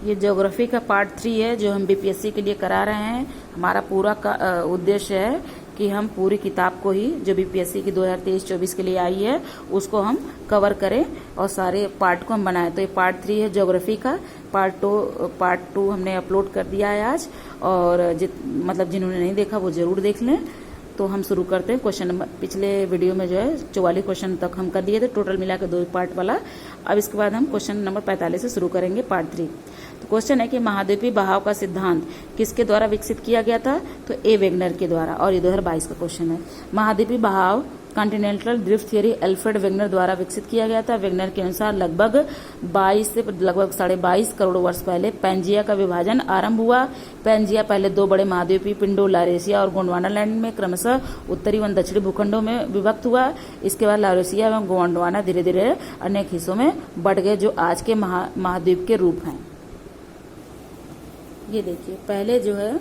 ये ज्योग्राफी का पार्ट 3 है जो हम बीपीएससी के लिए करा रहे हैं। हमारा पूरा का उद्देश्य है कि हम पूरी किताब को ही जो बीपीएससी की 2023-24 के लिए आई है उसको हम कवर करें और सारे पार्ट को हम बनाएं। तो ये पार्ट 3 है ज्योग्राफी का। पार्ट टू हमने अपलोड कर दिया है आज, और मतलब जिन्होंने नहीं देखा वो जरूर देख लें। तो हम शुरू करते हैं क्वेश्चन नंबर। पिछले वीडियो में जो है 44 क्वेश्चन तक हम कर दिए थे, टोटल मिला के 2 पार्ट वाला। अब इसके बाद हम क्वेश्चन नंबर 45 से शुरू करेंगे, पार्ट 3। तो क्वेश्चन है कि महाद्वीपीय बहाव का सिद्धांत किसके द्वारा विकसित किया गया था? तो ए वेगनर के द्वारा, और ये 2022 का क्वेश्चन है। महाद्वीपीय बहाव continental drift theory Alfred Wegener द्वारा विकसित किया गया था। वेगनर के अनुसार लगभग 22 से लगभग 22.5 करोड़ वर्ष पहले पैंजिया का विभाजन आरंभ हुआ। पैंजिया पहले 2 बड़े महाद्वीपीय पिंडों लॉरेशिया और गोंडवाना लैंड में क्रमशः उत्तरी व दक्षिणी भूखंडों में विभक्त हुआ। इसके बाद लॉरेशिया एवं गोंडवाना धीरे धीरे अनेक हिस्सों में बढ़ गए जो आज के महाद्वीप के रूप हैं। ये देखिए पहले जो है,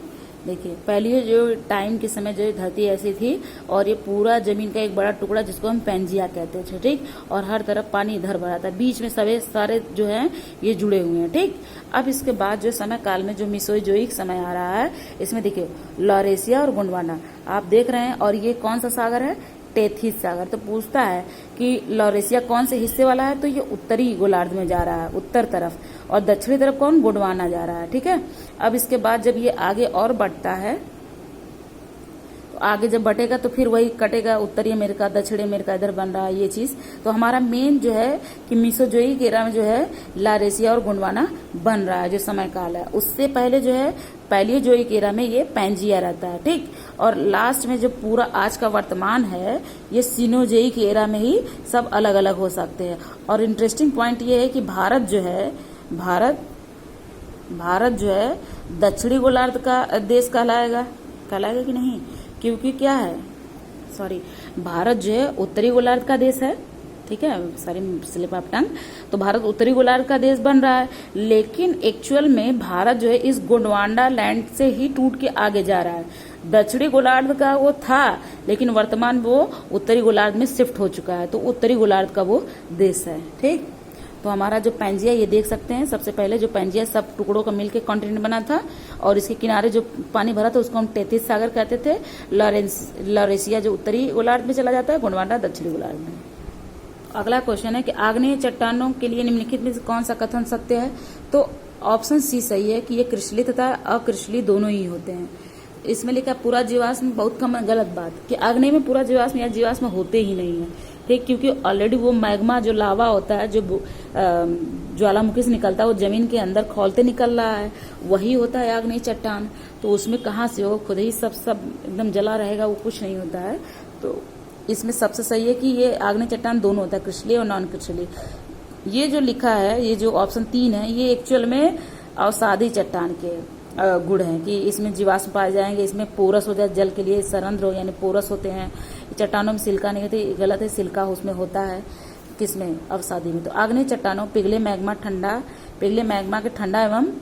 देखिए पहले जो टाइम के समय जो धरती ऐसी थी और ये पूरा जमीन का एक बड़ा टुकड़ा जिसको हम पैंजिया कहते थे, ठीक, और हर तरफ पानी इधर भरा था, बीच में सारे जो हैं ये जुड़े हुए हैं, ठीक। अब इसके बाद जो समय काल में जो मिसोजोइक समय आ रहा है, इसमें देखिए लॉरेशिया और गोंडवाना आप देख रहे हैं, और ये कौन सा सागर है? टेथिस सागर। तो पूछता है कि लॉरेशिया कौन से हिस्से वाला है? तो ये उत्तरी गोलार्ध में जा रहा है, उत्तर तरफ, और दक्षिणी तरफ कौन? गोंडवाना जा रहा है, ठीक है। अब इसके बाद जब ये आगे और बढ़ता है, तो आगे जब बढ़ेगा तो फिर वही कटेगा, उत्तरी अमेरिका दक्षिणी अमेरिका इधर बन रहा है ये चीज। तो हमारा मेन जो है कि मिसोजोइक एरा में जो है लॉरेशिया और गोंडवाना बन रहा है, जो समय काल है। उससे पहले जो है पैलियोजोइक एरा में ये पैंजिया रहता है, ठीक। और लास्ट में जो पूरा आज का वर्तमान है ये सिनोजोइक एरा में ही सब अलग अलग हो सकते हैं। और इंटरेस्टिंग पॉइंट ये है कि भारत जो है दक्षिणी गोलार्ध का देश कहलाएगा कि नहीं? क्योंकि क्या है, भारत जो है उत्तरी गोलार्ध का देश है, ठीक है, स्लिप ऑफ टंग। तो भारत उत्तरी गोलार्ध का देश बन रहा है, लेकिन एक्चुअल में भारत जो है इस गोंडवाना लैंड से ही टूट के आगे जा रहा है। दक्षिणी गोलार्ध का वो था, लेकिन वर्तमान वो उत्तरी गोलार्ध में शिफ्ट हो चुका है, तो उत्तरी गोलार्ध का वो देश है, ठीक। तो हमारा जो पैंजिया ये देख सकते हैं, सबसे पहले जो पैंजिया सब टुकड़ों का मिलकर कॉन्टिनेंट बना था, और इसके किनारे जो पानी भरा था उसको हम टेथिस सागर कहते थे। लॉरेशिया जो उत्तरी गोलार्ध में चला जाता है, गोंडवाना दक्षिणी गोलार्ध में। अगला क्वेश्चन है कि आग्नेय चट्टानों के लिए निम्नलिखित में से कौन सा कथन सत्य है? तो ऑप्शन सी सही है कि ये क्रिस्टलीय तथा अक्रिस्टलीय दोनों ही होते हैं। इसमें लिखा पूरा जीवाश्म, बहुत कम गलत बात कि आग्नेय में पूरा जीवाश्म या जीवाश्म होते ही नहीं है, ठीक, क्योंकि ऑलरेडी वो मैग्मा जो लावा होता है, जो ज्वालामुखी से निकलता है, वो जमीन के अंदर खौलते निकल रहा है, वही होता है आग्नेय चट्टान। तो उसमें कहाँ से हो, खुद ही सब एकदम जला रहेगा, वो कुछ नहीं होता है। तो इसमें सबसे सही है कि ये आग्नेय चट्टान दोनों होता है, क्रिस्टलीय और नॉन क्रिस्टलीय। ये जो लिखा है, ये जो ऑप्शन 3 है, ये एक्चुअल में अवसादी चट्टान के गुण है कि इसमें जीवाश्म पाए जाएंगे, इसमें पोरस हो जाए, जल के लिए सरंध्र हो यानी पोरस होते हैं। चट्टानों में सिल्का नहीं होती, गलत है, सिल्का उसमें होता है, किसमें? अवसादी में। तो आग्नेय चट्टानों पिघले मैग्मा के ठंडा एवं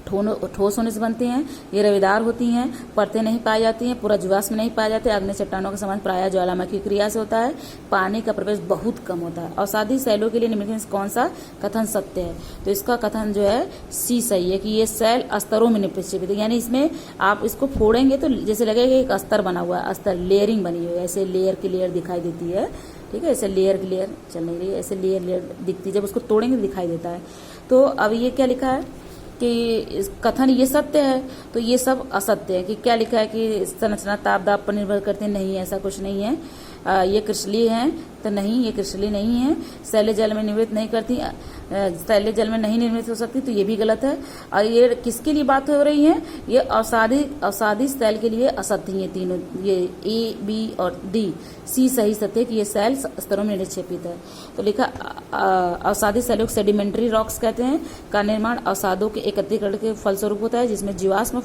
ठोस होने से बनती हैं। ये रवेदार होती हैं, परतें नहीं पाई जाती हैं, पूरा जीवाश्म नहीं पाए जाते। आग्नेय चट्टानों का संबंध प्रायः ज्वालामुखी क्रिया से होता है, पानी का प्रवेश बहुत कम होता है। अवसादी शैलों के लिए निम्नलिखित में कौन सा कथन सत्य है? तो इसका कथन जो है सी सही है कि ये शैल स्तरों में निक्षेपित है, यानी इसमें आप इसको फोड़ेंगे तो जैसे लगेगा एक अस्तर बना हुआ है, अस्तर लेयरिंग बनी हुई है, ऐसे लेयर की लेयर दिखाई देती है, ठीक है, ऐसे लेयर की लेयर चल नहीं रही है, ऐसे लेयर दिखती है, जब उसको तोड़ेंगे तो दिखाई देता है। तो अब ये क्या लिखा है कि कथन ये सत्य है, तो ये सब असत्य है। कि क्या लिखा है कि संरचना ताप दाब पर निर्भर करती है? नहीं, ऐसा कुछ नहीं है। ये क्रिस्टलीय है तो नहीं, ये क्रिस्टलीय नहीं है। शैलेय जल में निर्मित नहीं करती, शैलेय जल में नहीं हो सकती, तो ये भी गलत है। और ये किसके लिए बात हो रही है? ये अवसादी शैल के लिए असत्य है तीनों, ये ए बी और डी। सी सही सत्य है कि ये शैल स्तरों में निक्षेपित है। तो लिखा अवसादी शैलों को सेडिमेंट्री रॉक्स कहते हैं। का निर्माण अवसादों के एकत्रीकरण के फलस्वरूप होता है, जिसमें जीवाश्म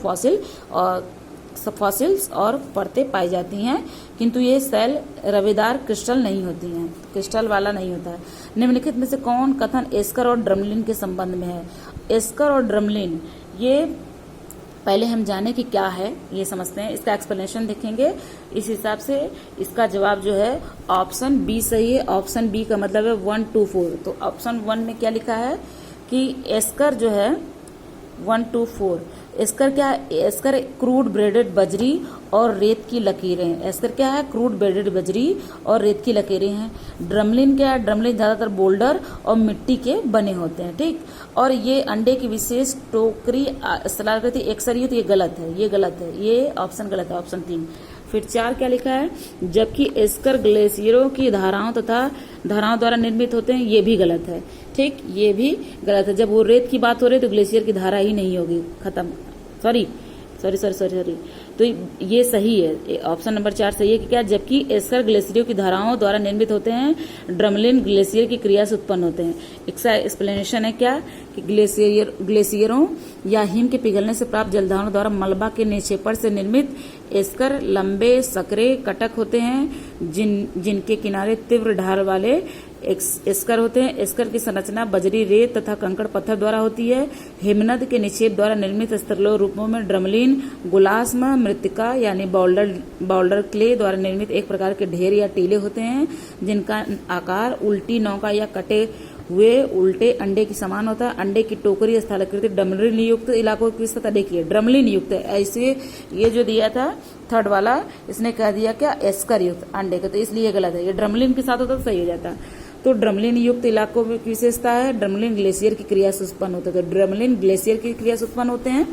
फॉसिल्स और परतें पाई जाती हैं, किंतु ये सेल रवेदार क्रिस्टल नहीं होती हैं, क्रिस्टल वाला नहीं होता है। निम्नलिखित में से कौन कथन एस्कर और ड्रमलिन के संबंध में है? एस्कर और ड्रमलिन, ये पहले हम जाने कि क्या है, ये समझते हैं, इसका एक्सप्लेनेशन देखेंगे। इस हिसाब से इसका जवाब जो है ऑप्शन बी सही है। ऑप्शन बी का मतलब है 1 2 4। तो ऑप्शन 1 में क्या लिखा है कि एस्कर जो है 124, एस्कर क्या है? एस्कर क्रूड ब्रेडेड बजरी और रेत की लकीरें। एस्कर क्या है? क्रूड ब्रेडेड बजरी और रेत की लकीरें हैं। ड्रमलिन क्या है? ड्रमलिन ज्यादातर बोल्डर और मिट्टी के बने होते हैं, ठीक। और ये अंडे की विशेष टोकरी स्थलाकृति एकसरी, तो ये गलत है, ये गलत है, ये ऑप्शन गलत है, ऑप्शन 3। फिर 4 क्या लिखा है? जबकि एस्कर ग्लेशियरों की धाराओं तथा धाराओं द्वारा निर्मित होते हैं, ये भी गलत है, ठीक, ये भी गलत है। जब वो रेत की बात हो रही है तो ग्लेशियर की धारा ही नहीं होगी, खत्म। सॉरी, तो ये सही है, ऑप्शन नंबर 4 सही है कि क्या? जबकि एस्कर ग्लेशियरों की धाराओं द्वारा निर्मित होते हैं, ड्रमलिन ग्लेशियर की क्रिया से उत्पन्न होते हैं। इसका एक्सप्लेनेशन है क्या? कि ग्लेशियरों या हिम के पिघलने से प्राप्त जलधाराओं द्वारा मलबा के निक्षेपण से निर्मित एस्कर लंबे सकरे कटक होते हैं, जिनके किनारे तीव्र ढाल वाले एस्कर होते हैं। एस्कर की संरचना बजरी, रेत तथा कंकड़ पत्थर द्वारा होती है। हिमनद के निक्षेप द्वारा निर्मित स्तरलोह रूपों में ड्रमलिन, गुलास्म, मृत्तिका यानी बाउल्डर क्ले द्वारा निर्मित एक प्रकार के ढेर या टीले होते हैं, जिनका आकार उल्टी नौका या कटे हुए उल्टे अंडे की समान होता है। अंडे की टोकरी स्थलाकृति ड्रमलिन युक्त इलाकों की सतह देखिए, ड्रमलिन युक्त है। ऐसे ये जो दिया था थर्ड वाला, इसने कह दिया क्या? एस्कर युक्त अंडे का, तो इसलिए गलत है। ये ड्रमलिन के साथ होता तो सही हो जाता। तो ड्रमलिन युक्त इलाकों में विशेषता है, ड्रमलिन ग्लेशियर की क्रिया से उत्पन्न होते हैं, तो ड्रमलिन ग्लेशियर की क्रिया से उत्पन्न होते हैं।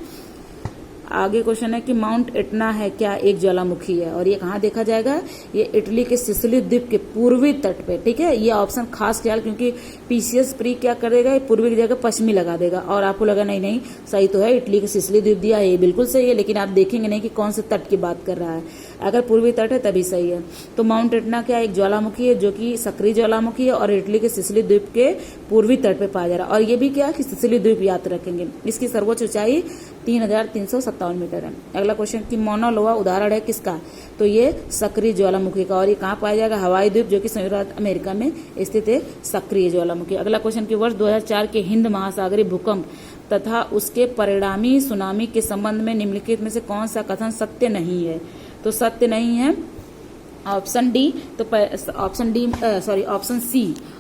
आगे क्वेश्चन है कि माउंट एटना है क्या? एक ज्वालामुखी है, और ये कहाँ देखा जाएगा? ये इटली के सिसिली द्वीप के पूर्वी तट पे, ठीक है। ये ऑप्शन खास ख्याल, क्योंकि पीसीएस प्री क्या कर देगा? पूर्वी की जगह पश्चिमी लगा देगा, और आपको लगा नहीं सही तो है, इटली के सिसिली द्वीप दिया है, ये बिल्कुल सही है, लेकिन आप देखेंगे नहीं कि कौन से तट की बात कर रहा है। अगर पूर्वी तट है तभी सही है। तो माउंट एटना क्या? एक ज्वालामुखी है, जो कि सक्रिय ज्वालामुखी है और इटली के सिसिली द्वीप के पूर्वी तट पे पाया जा रहा है। और ये भी क्या कि सिसिली द्वीप याद रखेंगे। इसकी सर्वोच्च ऊंचाई 3357 मीटर है। अगला क्वेश्चन कि मोना लोआ उदाहरण है किसका? तो ये सक्रिय ज्वालामुखी का, और ये कहाँ पाया जाएगा? हवाई द्वीप, जो कि संयुक्त अमेरिका में स्थित है सक्रिय ज्वालामुखी। अगला क्वेश्चन कि वर्ष 2004 के हिंद महासागरीय भूकंप तथा उसके परिणामी सुनामी के संबंध में निम्नलिखित में से कौन सा कथन सत्य नहीं है? तो सत्य नहीं है ऑप्शन डी, तो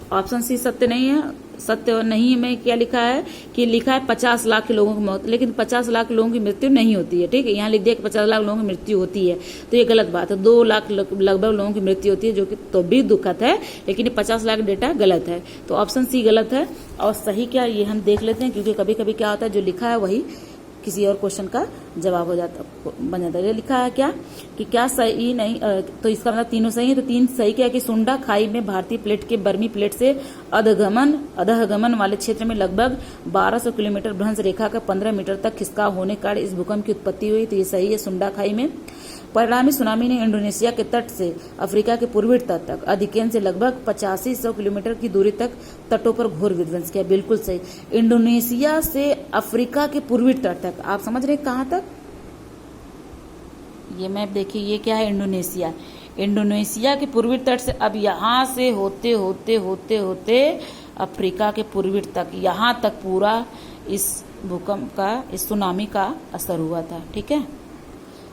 ऑप्शन सी सत्य नहीं है। सत्य नहीं में क्या लिखा है? कि लिखा है 50 लाख के लोगों की मौत, लेकिन 50 लाख लोगों की मृत्यु नहीं होती है, ठीक है। यहाँ लिख दिया कि 50 लाख लोगों की मृत्यु होती है, तो ये गलत बात है। 2 लाख लगभग लोगों की मृत्यु होती है, जो कि तो भी दुखद है, लेकिन ये 50 लाख डेटा गलत है। तो ऑप्शन सी गलत है। और सही क्या, ये हम देख लेते हैं, क्योंकि कभी कभी क्या होता है, जो लिखा है वही किसी और क्वेश्चन का जवाब हो जाता बन जाता है। ये लिखा है क्या कि क्या सही नहीं, तो इसका मतलब तीनों सही है। तो 3 सही क्या है कि सुंडा खाई में भारतीय प्लेट के बर्मी प्लेट से अधगमन वाले क्षेत्र में लगभग 1200 किलोमीटर भ्रंश रेखा का 15 मीटर तक खिसकाव होने के कारण इस भूकंप की उत्पत्ति हुई। तो ये सही है, सुंडा खाई में। परिणामी सुनामी ने इंडोनेशिया के तट से अफ्रीका के पूर्वी तट तक अधिकेंश से लगभग 8500 किलोमीटर की दूरी तक तटों पर घोर विध्वंस किया। बिल्कुल सही, इंडोनेशिया से अफ्रीका के पूर्वी तट तक। आप समझ रहे कहां तक? ये मैप देखिए, ये क्या है? इंडोनेशिया। इंडोनेशिया के पूर्वी तट से अब यहां से होते होते होते होते अफ्रीका के पूर्वी तक, यहां तक पूरा इस भूकंप का, इस सुनामी का असर हुआ था, ठीक है।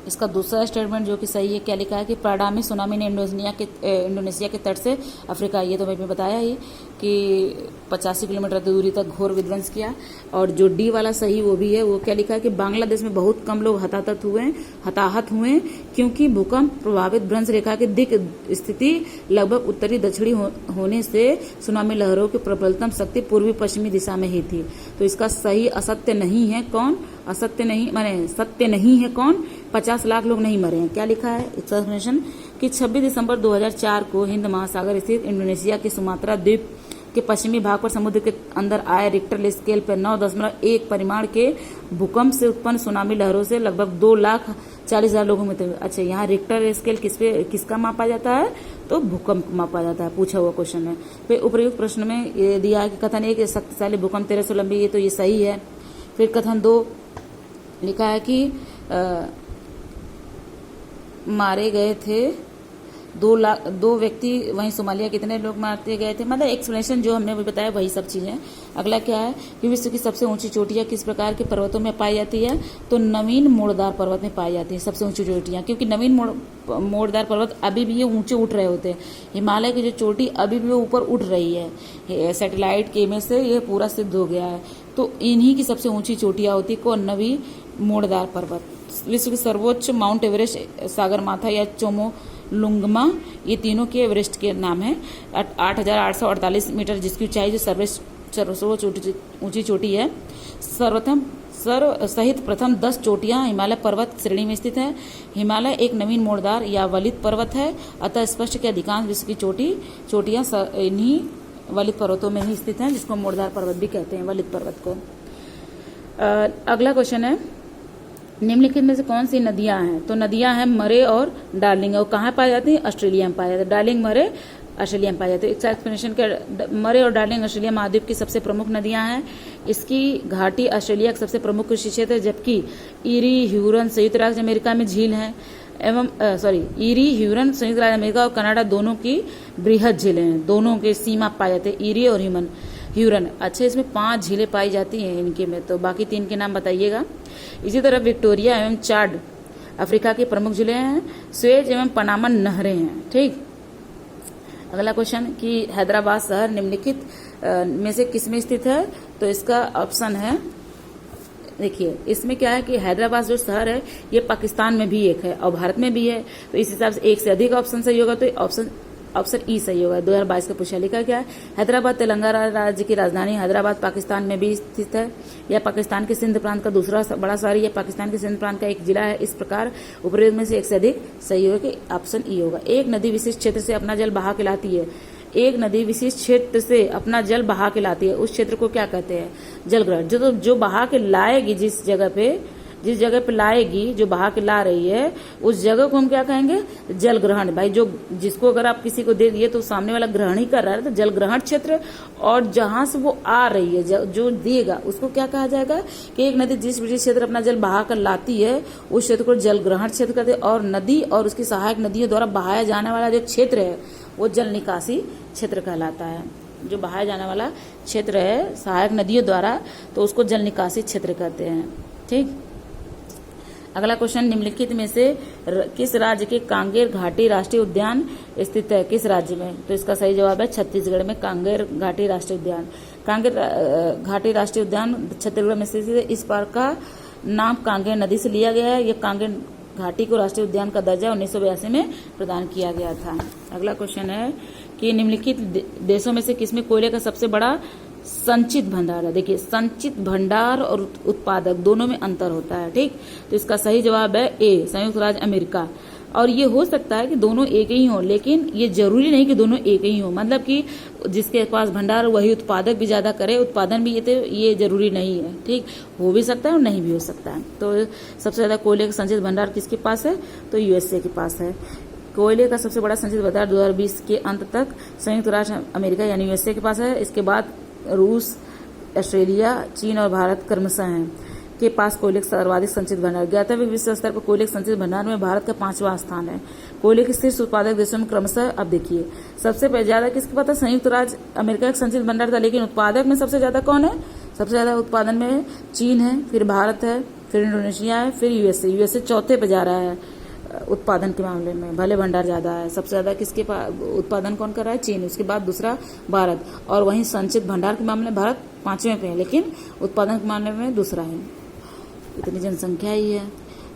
इसका दूसरा स्टेटमेंट जो कि सही है, क्या लिखा है कि परिणामी सुनामी ने इंडोनेशिया के तट से अफ्रीका, ये तो मैंने बताया ही कि 85 किलोमीटर की दूरी तक घोर विध्वंस किया। और जो डी वाला सही वो भी है, वो क्या लिखा है कि बांग्लादेश में बहुत कम लोग हताहत हुए क्योंकि भूकंप प्रभावित भ्रंश रेखा की दिक स्थिति लगभग उत्तरी दक्षिणी होने से सुनामी लहरों की प्रबलतम शक्ति पूर्वी पश्चिमी दिशा में ही थी। तो इसका सही असत्य नहीं है कौन? असत्य नहीं माने सत्य नहीं है कौन? 50 लाख लोग नहीं मरे हैं। क्या लिखा है एक्सप्लेनेशन कि 26 दिसंबर 2004 को हिंद महासागर स्थित इंडोनेशिया के सुमात्रा द्वीप के पश्चिमी भाग पर समुद्र के अंदर आए रिक्टर स्केल पर 9.1 परिमाण के भूकंप से उत्पन्न सुनामी लहरों से लगभग 2,40,000 लोगों में मृत्यु। अच्छा, यहाँ रिक्टर स्केल किसका मापा जाता है? तो भूकंप मापा जाता है, पूछा हुआ क्वेश्चन है। फिर उपर्युक्त प्रश्न में ये दिया है कि कथन 1 शक्तिशाली भूकंप 1300 लंबी, ये तो ये सही है। फिर कथन 2 लिखा है कि मारे गए थे दो व्यक्ति वहीं सोमालिया, कितने लोग मारते गए थे, मतलब एक्सप्लेनेशन जो हमने अभी बताया वही सब चीजें। अगला क्या है कि विश्व की सबसे ऊंची चोटियां किस प्रकार के पर्वतों में पाई जाती है, तो नवीन मोड़दार पर्वत में पाई जाती है सबसे ऊंची चोटियां, क्योंकि नवीन मोड़दार पर्वत अभी भी ये ऊंचे उठ रहे होते हैं। हिमालय की जो चोटी अभी भी ऊपर उठ रही है, सैटेलाइट के इमेज से ये पूरा सिद्ध हो गया है। तो इन्हीं की सबसे ऊंची चोटियां होती है कौन, नवी मोड़दार पर्वत। विश्व के सर्वोच्च माउंट एवरेस्ट, सागरमाथा या चोमोलुंगमा, ये तीनों के एवरेस्ट के नाम है। 8,848 मीटर जिसकी ऊंचाई जो सर्वोच्च ऊंची चोटी है। सहित प्रथम 10 चोटियां हिमालय पर्वत श्रेणी में स्थित है। हिमालय एक नवीन मोड़दार या वलित पर्वत है, अतः स्पष्ट कि अधिकांश विश्व की चोटियां इन्हीं वलित पर्वतों में ही स्थित हैं, जिसको मोड़दार पर्वत भी कहते हैं, वलित पर्वत को। अगला क्वेश्चन है, निम्नलिखित में से कौन सी नदियां हैं, तो नदियां हैं मरे और डार्लिंग। और कहाँ पाई जाती है, ऑस्ट्रेलिया में पाई जाती है। डार्लिंग, मरे ऑस्ट्रेलिया में पाई जाती है। इसका एक्सप्लेनेशन क्या, मरे और डार्लिंग ऑस्ट्रेलिया महाद्वीप की सबसे प्रमुख नदियां हैं। इसकी घाटी ऑस्ट्रेलिया का सबसे प्रमुख कृषि क्षेत्र है, जबकि ईरी, ह्यूरन संयुक्त राज्य अमेरिका में झील है ईरी, ह्यूरन संयुक्त राज्य अमेरिका और कनाडा दोनों की बृहद झीलें हैं, दोनों के सीमा पाए जाते हैं, ईरी और ह्यूरन। अच्छा, इसमें 5 झीलें पाई जाती हैं इनके में, तो बाकी 3 के नाम बताइएगा। इसी तरह विक्टोरिया एवं चाड अफ्रीका की प्रमुख जिले हैं। स्वेज एवं पनामा नहरें हैं। ठीक, अगला क्वेश्चन कि हैदराबाद शहर निम्नलिखित में से किस में स्थित है, तो इसका ऑप्शन है, देखिए इसमें क्या है कि हैदराबाद जो शहर है ये पाकिस्तान में भी एक है और भारत में भी है, तो इस हिसाब से एक से अधिक ऑप्शन सही होगा, तो ऑप्शन ई सही होगा। 2022 का पूछा लिखा क्या है, हैदराबाद तेलंगाना राज्य की राजधानी, हैदराबाद पाकिस्तान में भी स्थित है, यह पाकिस्तान के सिंध प्रांत का दूसरा बड़ा शहर, यह पाकिस्तान के सिंध प्रांत का एक जिला है। इस प्रकार उपरोक्त में से एक से अधिक सही होगा, कि ऑप्शन ई होगा। एक नदी विशिष्ट क्षेत्र से अपना जल बहा के लाती है, एक नदी विशिष्ट क्षेत्र से अपना जल बहा के लाती है, उस क्षेत्र को क्या कहते हैं, जलग्रहण। जो बहा के लाएगी, जिस जगह पे लाएगी, जो बहा के ला रही है, उस जगह को हम क्या कहेंगे, जल ग्रहण। भाई जिसको अगर आप किसी को दे दिए तो सामने वाला ग्रहण ही कर रहा है, तो जल ग्रहण क्षेत्र। और जहां से वो आ रही है, जो देगा, उसको क्या कहा जाएगा कि एक नदी जिस क्षेत्र अपना जल बहा कर लाती है, उस क्षेत्र को जल ग्रहण क्षेत्र कहते हैं। और नदी और उसकी सहायक नदियों द्वारा बहाया जाने वाला जो क्षेत्र है वो जल निकासी क्षेत्र कहलाता है। जो बहाया जाने वाला क्षेत्र है सहायक नदियों द्वारा, तो उसको जल निकासी क्षेत्र कहते हैं। ठीक, अगला क्वेश्चन, निम्नलिखित में से किस राज्य के कांगेर घाटी राष्ट्रीय उद्यान स्थित है, किस राज्य में, तो इसका सही जवाब है छत्तीसगढ़ में कांगेर घाटी राष्ट्रीय उद्यान। कांगेर घाटी राष्ट्रीय उद्यान छत्तीसगढ़ में स्थित है। इस पार्क का नाम कांगेर नदी से लिया गया है। यह कांगेर घाटी को राष्ट्रीय उद्यान का दर्जा 1982 में प्रदान किया गया था। अगला क्वेश्चन है कि निम्नलिखित देशों में से किसमें कोयले का सबसे बड़ा संचित भंडार है। देखिए, संचित भंडार और उत्पादक दोनों में अंतर होता है। ठीक, तो इसका सही जवाब है ए, संयुक्त राज्य अमेरिका। और ये हो सकता है कि दोनों एक ही हो, लेकिन ये जरूरी नहीं कि दोनों एक ही हो, मतलब कि जिसके पास भंडार वही उत्पादक भी ज्यादा करे, उत्पादन भी ये जरूरी नहीं है। ठीक, हो भी सकता है और नहीं भी हो सकता है। तो सबसे ज्यादा कोयले का संचित भंडार किसके पास है, तो यूएसए के पास है। कोयले का सबसे बड़ा संचित भंडार 2020 के अंत तक संयुक्त राज्य अमेरिका यानी यूएसए के पास है। इसके बाद रूस, ऑस्ट्रेलिया, चीन और भारत क्रमशः हैं के पास कोयले का सर्वाधिक संचित भंडार। ज्ञातव्य विश्व स्तर पर कोयले के संचित भंडार में भारत का 5वां स्थान है। कोयले के शीर्ष उत्पादक देशों में क्रमशः, अब देखिए सबसे ज्यादा किसके पास है, संयुक्त राज्य अमेरिका का संचित भंडार था, लेकिन उत्पादक में सबसे ज्यादा कौन है, सबसे ज्यादा उत्पादन में चीन है, फिर भारत है, फिर इंडोनेशिया है, फिर यूएसए चौथे पे जा रहा है उत्पादन के मामले में, भले भंडार ज्यादा है। सबसे ज्यादा किसके पास उत्पादन कौन कर रहा है, चीन, उसके बाद दूसरा भारत, और वहीं संचित भंडार के मामले में भारत 5वें पे है, लेकिन उत्पादन के मामले में दूसरा है। इतनी जनसंख्या ही है।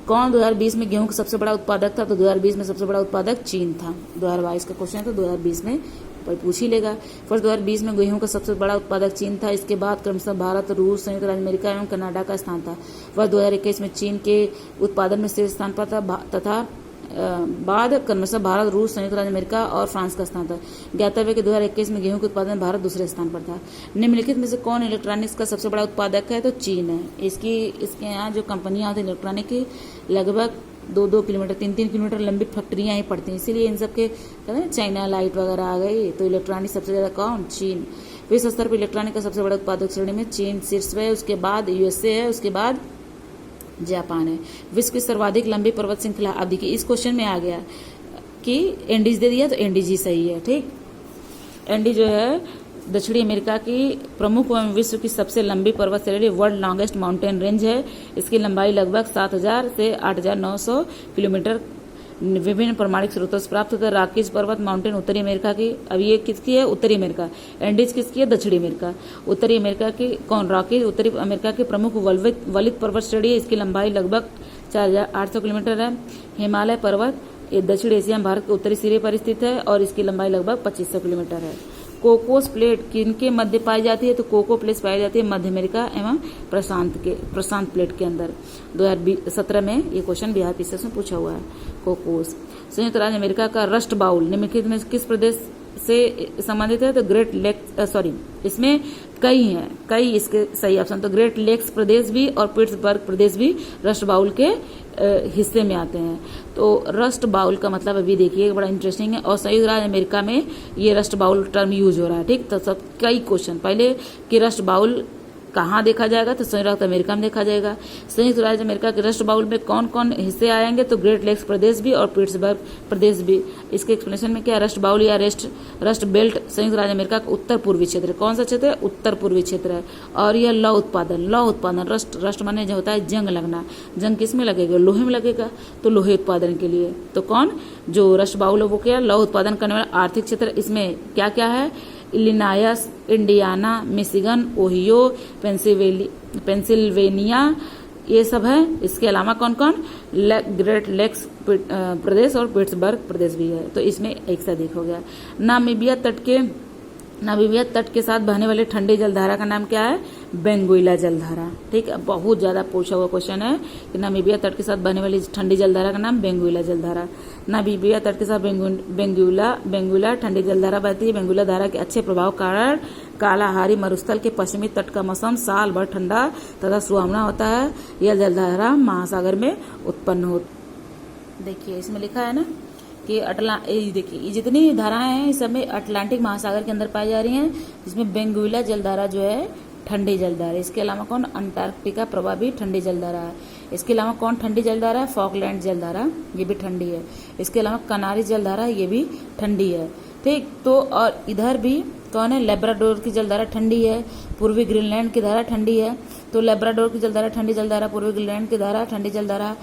कौन 2020 में गेहूं का सबसे बड़ा उत्पादक था, तो 2020 में सबसे बड़ा उत्पादक चीन था। 2022 का क्वेश्चन है, तो 2020 में पूछ ही लेगा। फर्स्ट 2020 में गेहूं का सबसे बड़ा उत्पादक चीन था। इसके बाद क्रमशः भारत, रूस, संयुक्त राज्य अमेरिका एवं कनाडा का स्थान था। वर्ष 2021 में चीन के उत्पादन में शीर्ष स्थान पर था, तथा बाद क्रमशः भारत, रूस, संयुक्त राज्य अमेरिका और फ्रांस का स्थान था। ज्ञातव्य के 2021 में गेहूं के उत्पादन में भारत दूसरे स्थान पर था। निम्नलिखित में से कौन इलेक्ट्रॉनिक्स का सबसे बड़ा उत्पादक है, तो चीन है। इसके यहाँ जो कंपनियां होती है इलेक्ट्रॉनिक की, लगभग 2-2 किलोमीटर 3-3 किलोमीटर लंबी फैक्ट्रियां ही पड़ती हैं, इसीलिए इन सब के कहते हैं चाइना लाइट वगैरह आ गई। तो इलेक्ट्रॉनिक सबसे ज्यादा कौन, चीन। विश्व स्तर पर इलेक्ट्रॉनिक का सबसे बड़ा उत्पादक श्रेणी में चीन शीर्ष है, उसके बाद यूएसए है, उसके बाद जापान है। विश्व की सर्वाधिक लंबी पर्वत श्रृंखला, अब देखिए इस क्वेश्चन में आ गया कि एंडीज दे दिया, तो एंडीज ही सही है। ठीक, एंडी जो है दक्षिणी अमेरिका की प्रमुख एवं विश्व की सबसे लंबी पर्वत श्रेणी, वर्ल्ड लॉन्गेस्ट माउंटेन रेंज है। इसकी लंबाई लगभग 7000 से 8900 किलोमीटर विभिन्न प्रमाणिक स्रोतों से प्राप्त होता है। रॉकीज पर्वत माउंटेन उत्तरी अमेरिका की, अब ये किसकी है? उत्तरी अमेरिका। एंडीज किसकी है? दक्षिणी अमेरिका। उत्तरी अमेरिका की कौन? रॉकीज उत्तरी अमेरिका की प्रमुख वलित पर्वत श्रेणी है। इसकी लंबाई लगभग 4800 किलोमीटर है। हिमालय पर्वत ये दक्षिण एशिया में भारत के उत्तरी सिरे पर स्थित है और इसकी लंबाई लगभग 2500 किलोमीटर है। कोकोस प्लेट किनके मध्य पाई जाती है? तो कोको प्लेट पाई जाती है मध्य अमेरिका एवं प्रशांत प्लेट के अंदर। 2017 में ये क्वेश्चन बिहार पीसीएस में पूछा हुआ है। कोकोस। संयुक्त राज्य अमेरिका का रस्ट बाउल निम्नलिखित में किस प्रदेश से संबंधित है? तो ग्रेट लेक्स, इसमें कई हैं, कई इसके सही ऑप्शन। तो ग्रेट लेक्स प्रदेश भी और पिट्सबर्ग प्रदेश भी रस्ट बाउल के हिस्से में आते हैं। तो रस्ट बाउल का मतलब अभी देखिए बड़ा इंटरेस्टिंग है, और संयुक्त राज्य अमेरिका में ये रस्ट बाउल टर्म यूज हो रहा है। ठीक, तो सब कई क्वेश्चन पहले कि रस्ट बाउल कहाँ देखा जाएगा? तो संयुक्त राज्य अमेरिका में देखा जाएगा। संयुक्त राज्य अमेरिका के रस्ट बाउल में कौन कौन हिस्से आएंगे? तो ग्रेट लेक्स प्रदेश भी और पिट्सबर्ग प्रदेश भी। इसके एक्सप्लेनेशन में क्या है? रस्ट बाउल या रस्ट बेल्ट संयुक्त राज्य अमेरिका का उत्तर पूर्वी क्षेत्र है। कौन सा क्षेत्र है? उत्तर पूर्वी क्षेत्र है। और यह लौह उत्पादन रस्ट माने जो होता है जंग लगना। जंग किस में लगेगा? लोहे में लगेगा, तो लोहे उत्पादन के लिए। तो कौन जो रस्ट बाउल है वो क्या? लौह उत्पादन करने वाला आर्थिक क्षेत्र। इसमें क्या क्या है? इलिनायस, इंडियाना, मिशिगन, ओहियो, पेंसिल्वेनिया, ये सब है। इसके अलावा कौन कौन? ग्रेट लेक्स प्रदेश और पिट्सबर्ग प्रदेश भी है। तो इसमें एक सा देख हो गया। नामीबिया तट के साथ बहने वाली ठंडी जलधारा का नाम क्या है? बेंगुइला जलधारा। ठीक है, बहुत ज्यादा पूछा हुआ क्वेश्चन है कि नामीबिया तट के साथ बहने वाली ठंडी जलधारा का नाम बेंगुइला जलधारा। नामीबिया तट के साथ बेंगुइला ठंडी जलधारा बहती है। बेंगुइला धारा के अच्छे प्रभाव कारण कालाहारी मरुस्थल के पश्चिमी तट का मौसम साल भर ठंडा तथा सुहावना होता है। यह जलधारा महासागर में उत्पन्न हो। देखिए इसमें लिखा है ना कि देखिए ये जितनी धाराएं हैं इस सब में अटलांटिक महासागर के अंदर पाई जा रही हैं, जिसमें बेंगुइला जलधारा जो है ठंडी जलधारा। इसके अलावा कौन? अंटार्कटिका प्रवाह भी ठंडी जलधारा है। इसके अलावा कौन ठंडी जलधारा है? फॉकलैंड जलधारा, ये भी ठंडी है। इसके अलावा कनारी जलधारा, ये भी ठंडी है। ठीक, तो और इधर भी कौन है? लेब्राडोर की जलधारा ठंडी है। पूर्वी ग्रीनलैंड की धारा ठंडी है। तो लेब्राडोर की जलधारा ठंडी जलधारा, पूर्वी ग्रीनलैंड की धारा ठंडी जलधारा,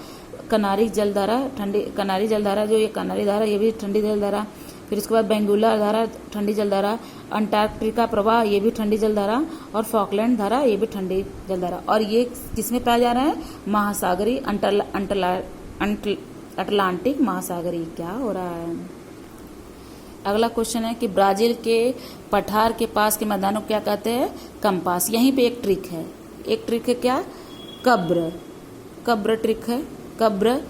कनारी जलधारा जो ये कनारी धारा ये भी ठंडी जलधारा। फिर उसके बाद बेंगुइला धारा ठंडी जलधारा, अंटार्कटिका प्रवाह ये भी ठंडी जलधारा, और फॉकलैंड धारा ये भी ठंडी जलधारा। और ये किसमें पाया जा रहा है? महासागरी अटलांटिक महासागरी। क्या हो रहा है? अगला क्वेश्चन है कि ब्राजील के पठार के पास के मैदानों को क्या कहते हैं? कंपास। यहीं पे एक ट्रिक है। एक ट्रिक है क्या? कब्र ट्रिक है। कब्र,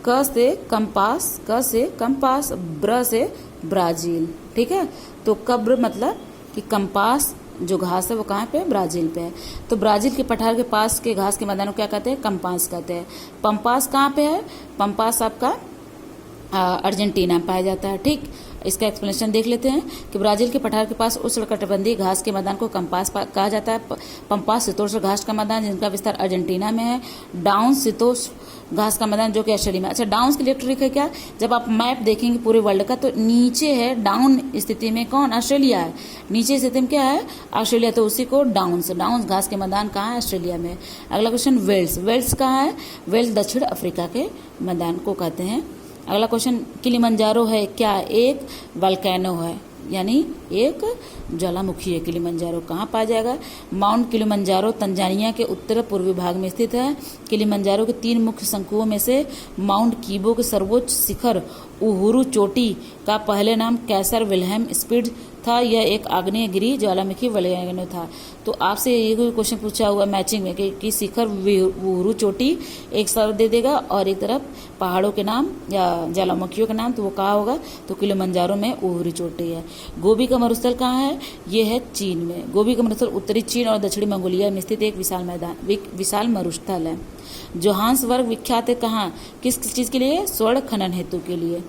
क से कंपास, ब्र से ब्राजील। ठीक है, तो कब्र मतलब कि कंपास जो घास है वो कहाँ पे है? ब्राजील पे है। तो ब्राजील के पठार के पास के घास के मैदानों को क्या कहते हैं? कंपास कहते हैं। पंपास कहाँ पे है? पंपास आपका अर्जेंटीना में पाया जाता है। ठीक, इसका एक्सप्लेनेशन देख लेते हैं कि ब्राजील के पठार के पास उष्णकटिबंधीय घास के मैदान को कंपास कहा जाता है। पंपास शीतोष्ण घास का मैदान जिनका विस्तार अर्जेंटीना में है। डाउन शीतोष्ण घास का मैदान जो कि ऑस्ट्रेलिया में। अच्छा, डाउन के लिए ट्रिक है क्या? जब आप मैप देखेंगे पूरे वर्ल्ड का तो नीचे है डाउन स्थिति में कौन? ऑस्ट्रेलिया है। नीचे स्थिति में क्या है? ऑस्ट्रेलिया। तो उसी को डाउन घास के मैदान कहाँ है? ऑस्ट्रेलिया में। अगला क्वेश्चन वेल्स कहाँ है? वेल्स दक्षिण अफ्रीका के मैदान को कहते हैं। अगला क्वेश्चन किलिमंजारो है क्या? एक वल्केनो है, यानी एक ज्वालामुखी है। किलिमंजारो कहाँ पाया जाएगा? माउंट किलिमंजारो तंजानिया के उत्तर पूर्वी भाग में स्थित है। किलिमंजारो के 3 मुख्य शंकुओं में से माउंट कीबो के सर्वोच्च शिखर उहुरु चोटी का पहले नाम कैसर विल्हेम स्पीड था। यह एक आग्नेयगिरी ज्वालामुखी वल्केनो था। तो आपसे ये क्वेश्चन पूछा हुआ मैचिंग में कि शिखर उहुरु चोटी एक शब्द दे देगा और एक तरफ पहाड़ों के नाम या ज्वालामुखियों के नाम, तो वो कहाँ होगा? तो किलिमंजारो में उहुरु चोटी है। गोबी का मरुस्थल कहाँ है? ये है चीन में। गोबी का मरुस्थल उत्तरी चीन और दक्षिणी मंगोलिया में स्थित एक विशाल मरुस्थल है। जोहान्सबर्ग विख्यात है कहाँ? किस चीज़ के लिए? स्वर्ण खनन हेतु के लिए।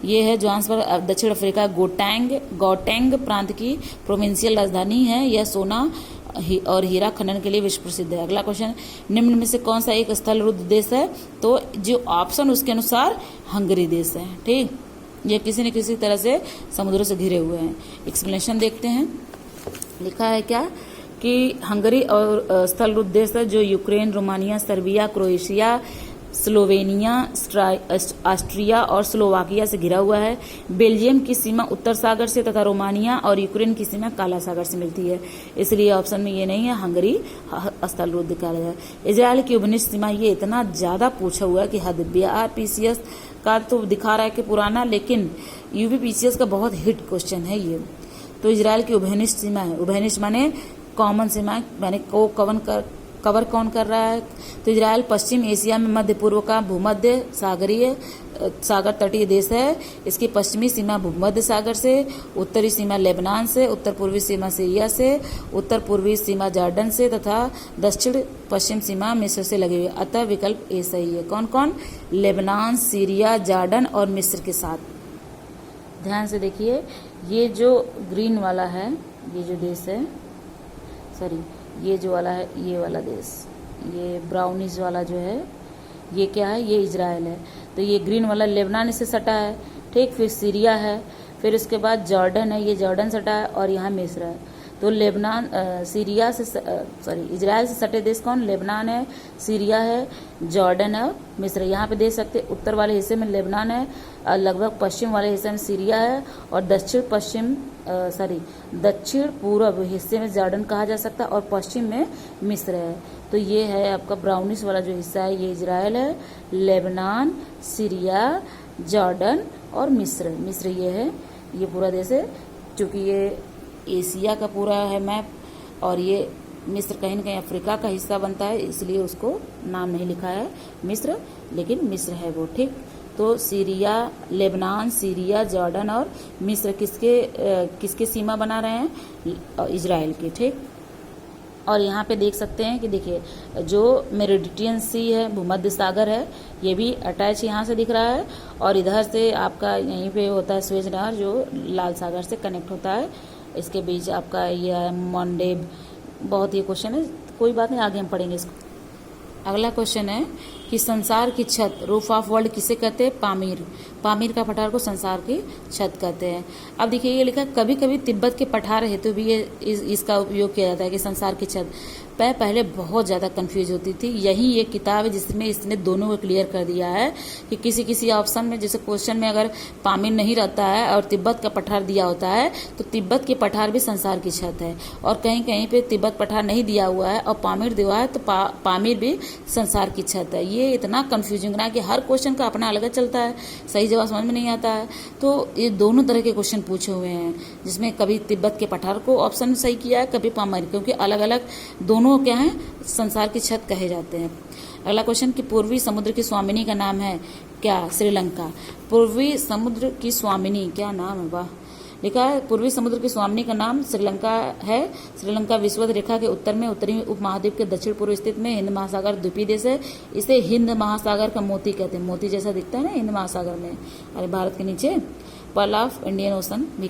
ये है जोहान्सबर्ग दक्षिण अफ्रीका गौटेंग प्रांत की प्रोविंशियल राजधानी है। यह सोना और हीरा खनन के लिए विश्व प्रसिद्ध है। अगला क्वेश्चन, निम्न में से कौन सा एक स्थल रुद्ध देश है? तो जो ऑप्शन उसके अनुसार हंगरी देश है। ठीक, ये किसी न किसी तरह से समुद्र से घिरे हुए हैं। एक्सप्लेनेशन देखते हैं। लिखा है क्या कि हंगरी और स्थल रूप देश है जो Ukraine, Romania, Serbia, Croatia, Slovenia, Austria और स्लोवाकिया से घिरा हुआ है। बेल्जियम की सीमा उत्तर सागर से तथा रोमानिया और यूक्रेन की सीमा काला सागर से मिलती है, इसलिए ऑप्शन में ये नहीं है, हंगरी स्थल रूप दिखाया है। इजराइल की उपनिष्ठ सीमा, ये इतना ज्यादा पूछा हुआ है कि हद। BRPCS का तो दिखा रहा है कि पुराना, लेकिन UPPCS का बहुत हिट क्वेश्चन है ये। तो इजराइल की उभयनिष्ठ सीमा है, उभयनिष्ठ माने कॉमन सीमा, माने को कवर कौन कर रहा है। तो इजराइल पश्चिम एशिया में मध्य पूर्व का भूमध्य सागर तटीय देश है। इसकी पश्चिमी सीमा भूमध्य सागर से, उत्तरी सीमा लेबनान से, उत्तर पूर्वी सीमा सीरिया से, उत्तर पूर्वी सीमा जॉर्डन से तथा दक्षिण पश्चिम सीमा मिस्र से लगी हुई है। अतः विकल्प ए सही है। कौन कौन? लेबनान, सीरिया, जॉर्डन और मिस्र के साथ। ध्यान से देखिए, ये जो ग्रीन वाला है, ये जो देश है, सॉरी ये जो वाला है, ये वाला देश, ये ब्राउनिश वाला जो है, ये क्या है? ये इजराइल है। तो ये ग्रीन वाला लेबनान इससे सटा है, ठीक। फिर सीरिया है, फिर उसके बाद जॉर्डन है, ये जॉर्डन सटा है, और यहाँ मिस्र है। तो लेबनान सीरिया से इजराइल से सटे देश कौन? लेबनान है, सीरिया है, जॉर्डन है, मिस्र। यहाँ पे देख सकते उत्तर वाले हिस्से में लेबनान है, लगभग पश्चिम वाले हिस्से में सीरिया है, और दक्षिण पूर्व हिस्से में जॉर्डन कहा जा सकता है, और पश्चिम में मिस्र है। तो ये है आपका ब्राउनिश वाला जो हिस्सा है, ये इजराइल है, लेबनान, सीरिया, जॉर्डन और मिस्र ये है, ये पूरा देश है। चूंकि ये एशिया का पूरा है मैप, और ये मिस्र कहीं न कहीं अफ्रीका का हिस्सा बनता है, इसलिए उसको नाम नहीं लिखा है मिस्र, लेकिन मिस्र है वो, ठीक। तो सीरिया, लेबनान, सीरिया, जॉर्डन और मिस्र किसके सीमा बना रहे हैं? इजराइल की, ठीक। और यहाँ पे देख सकते हैं कि देखिए, जो मेडिटेरियन सी है, भूमध्य सागर है, ये भी अटैच यहाँ से दिख रहा है, और इधर से आपका यहीं पे होता है स्वेज नहर, जो लाल सागर से कनेक्ट होता है। इसके बीच आपका ये मॉन्डेब, बहुत ये क्वेश्चन है, कोई बात नहीं, आगे हम पढ़ेंगे इसको। अगला क्वेश्चन है कि संसार की छत, रूफ ऑफ वर्ल्ड किसे कहते हैं? पामीर का पठार को संसार की छत कहते हैं। अब देखिए, ये लिखा कभी कभी तिब्बत के पठार हेतु भी ये इसका उपयोग किया जाता है कि संसार की छत। पहले बहुत ज़्यादा कंफ्यूज होती थी, यही एक किताब है जिसमें इसने दोनों को क्लियर कर दिया है कि किसी ऑप्शन में, जैसे क्वेश्चन में अगर पामीर नहीं रहता है और तिब्बत का पठार दिया होता है, तो तिब्बत के पठार भी संसार की छत है, और कहीं कहीं पे तिब्बत पठार नहीं दिया हुआ है और पामीर दिया हुआ है, तो पामीर भी संसार की छत है। ये इतना कंफ्यूजिंग ना कि हर क्वेश्चन का अपना अलग चलता है, सही जवाब समझ में नहीं आता है। तो ये दोनों तरह के क्वेश्चन पूछे हुए हैं, जिसमें कभी तिब्बत के पठार को ऑप्शन सही किया है, कभी पामीर, क्योंकि अलग अलग दोनों क्या है? संसार की छत कहे जाते हैं। अगला क्वेश्चन कि पूर्वी समुद्र की स्वामिनी का नाम है क्या? श्रीलंका। पूर्वी समुद्र की स्वामिनी, क्या नाम है? वाह, लिखा है पूर्वी समुद्र की स्वामिनी का नाम श्रीलंका है। श्रीलंका विषुवत रेखा के उत्तर में उत्तरी उपमहाद्वीप के दक्षिण पूर्व स्थित में हिंद महासागर द्वीपीय देश है। इसे हिंद महासागर का मोती कहते हैं, मोती जैसा दिखता है ना हिंद महासागर में, अरे भारत के नीचे पर्ल ऑफ इंडियन ओशन भी